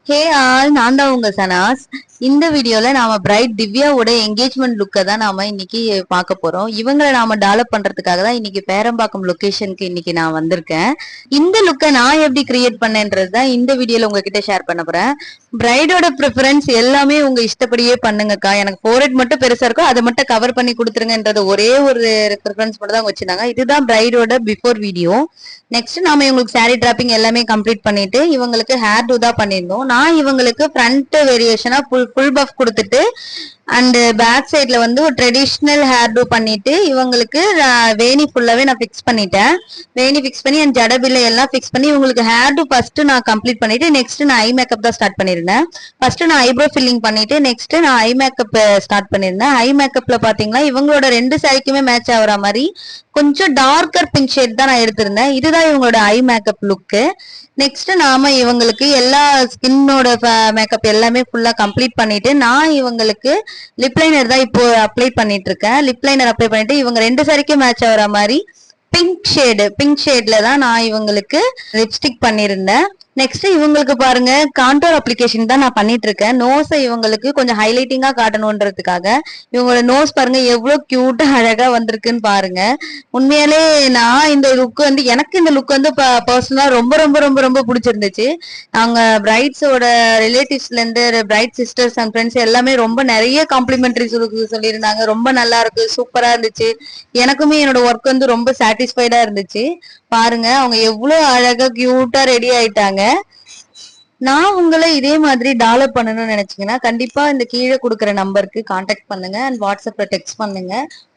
Hey all, நான் தான் உங்க சனாஸ். இந்த வீடியோல நாம பிரைட் திவ்யாவோட என்கேஜ்மெண்ட் லுக்கை தான் நாம இன்னைக்கு பார்க்க போறோம். இவங்களை நாம டெவலப் பண்றதுக்காக தான் இன்னைக்கு பேரம்பாக்கம் லொகேஷனுக்கு இன்னைக்கு நான் வந்திருக்கேன். இந்த லுக்கை நான் எப்படி கிரியேட் பண்ணேன்றது தான் இந்த வீடியோல உங்ககிட்ட ஷேர் பண்ண போறேன். பிரைடோட ப்ரிஃபரன்ஸ் எல்லாமே உங்க இஷ்டப்படியே பண்ணுங்கக்கா. எனக்கு ஃபோர்ஹெட் மட்டும் பெருசா இருக்கும், அதை மட்டும் கவர் பண்ணி கொடுத்துருங்கன்றது ஒரே ஒரு ப்ரிஃபரன்ஸ் மட்டும் தான் வச்சிருந்தாங்க. இதுதான் பிரைடோட பிஃபோர் வீடியோ. நெக்ஸ்ட் நாம இவங்களுக்கு சாரி டிராப்பிங் எல்லாமே கம்ப்ளீட் பண்ணிட்டு இவங்களுக்கு ஹேர் டூ தான் பண்ணியிருந்தோம். நான் இவங்களுக்கு ஃப்ரண்ட் வேரியேஷனா ஃபுல் பஃப் கொடுத்துட்டு அண்ட் பேக் சைட்ல வந்து ஒரு ட்ரெடிஷ்னல் ஹேர் டூ பண்ணிட்டு இவங்களுக்கு வேணி ஃபுல்லாவே நான் ஃபிக்ஸ் பண்ணிட்டேன். வேணி ஃபிக்ஸ் பண்ணி அண்ட் ஜடபில்ல எல்லாம் ஃபிக்ஸ் பண்ணி இவங்களுக்கு ஹேர் டூ ஃபர்ஸ்ட் நான் கம்ப்ளீட் பண்ணிட்டு நெக்ஸ்ட் நான் ஐ மேக்கப் தான் ஸ்டார்ட் பண்ணிருந்தேன். ஃபர்ஸ்ட் நான் ஐப்ரோ ஃபில்லிங் பண்ணிட்டு நெக்ஸ்ட் நான் ஐ மேக்கப் ஸ்டார்ட் பண்ணிருந்தேன். ஐ மேக்கப்ல பாத்தீங்கன்னா இவங்களோட ரெண்டு சாரிக்குமே மேட்ச் ஆகுற மாதிரி கொஞ்சம் டார்க்கர் பிங்க் ஷேட் தான் நான் எடுத்திருந்தேன். இதுதான் இவங்களோட ஐ மேக்கப் லுக்கு. நெக்ஸ்ட் நாம இவங்களுக்கு எல்லா ஸ்கின்னோட மேக்கப் எல்லாமே ஃபுல்லா கம்ப்ளீட் பண்ணிட்டு நான் இவங்களுக்கு லிப் லைனர் தான் இப்போ அப்ளை பண்ணிட்டு இருக்கேன். லிப் லைனர் அப்ளை பண்ணிட்டு இவங்க ரெண்டு சாரிக்கும் மேட்ச் ஆகுற மாதிரி பிங்க் ஷேட்ல தான் நான் இவங்களுக்கு லிப்ஸ்டிக் பண்ணிருந்தேன். நெக்ஸ்ட் இவங்களுக்கு பாருங்க கான்டோர் அப்ளிகேஷன் தான் நான் பண்ணிட்டு இருக்கேன். நோஸை இவங்களுக்கு கொஞ்சம் ஹைலைட்டிங்கா காட்டணும்ன்றதுக்காக இவங்களோட நோஸ் பாருங்க எவ்வளவு கியூட்டா அழகா வந்திருக்குன்னு பாருங்க. உண்மையாலே நான் இந்த லுக் வந்து எனக்கு இந்த லுக் வந்து பர்சனலா ரொம்ப ரொம்ப ரொம்ப ரொம்ப பிடிச்சிருந்துச்சு. நாங்க பிரைட்ஸோட ரிலேட்டிவ்ஸ்ல இருந்து பிரைட் சிஸ்டர்ஸ் அண்ட் ஃப்ரெண்ட்ஸ் எல்லாமே ரொம்ப நிறைய காம்ப்ளிமெண்டரி சொல்லியிருந்தாங்க. ரொம்ப நல்லா இருக்கு, சூப்பரா இருந்துச்சு. எனக்குமே என்னோட ஒர்க் வந்து ரொம்ப சாட்டிஸ்ஃபைடா இருந்துச்சு. பாருங்க அவங்க எவ்வளவு அழகா கியூட்டா ரெடி ஆயிட்டாங்க. நான் உங்களை இதே மாதிரி டெவலப் பண்ணணும்னு நினைச்சீங்கன்னா கண்டிப்பா இந்த கீழே கொடுக்குற நம்பருக்கு கான்டாக்ட் பண்ணுங்க அண்ட் வாட்ஸ்அப்ல டெக்ஸ்ட் பண்ணுங்க.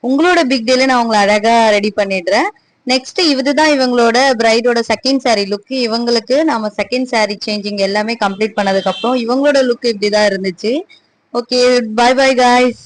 உங்களோட பிக் டேல நான் உங்களை அழகா ரெடி பண்ணிடுறேன். நெக்ஸ்ட் இதுதான் இவங்களோட பிரைடோட செகண்ட் சாரி லுக். இவங்களுக்கு நம்ம செகண்ட் சாரி சேஞ்சிங் எல்லாமே கம்ப்ளீட் பண்ணதுக்கு அப்புறம் இவங்களோட லுக் இப்படிதான் இருந்துச்சு. Okay, bye bye guys.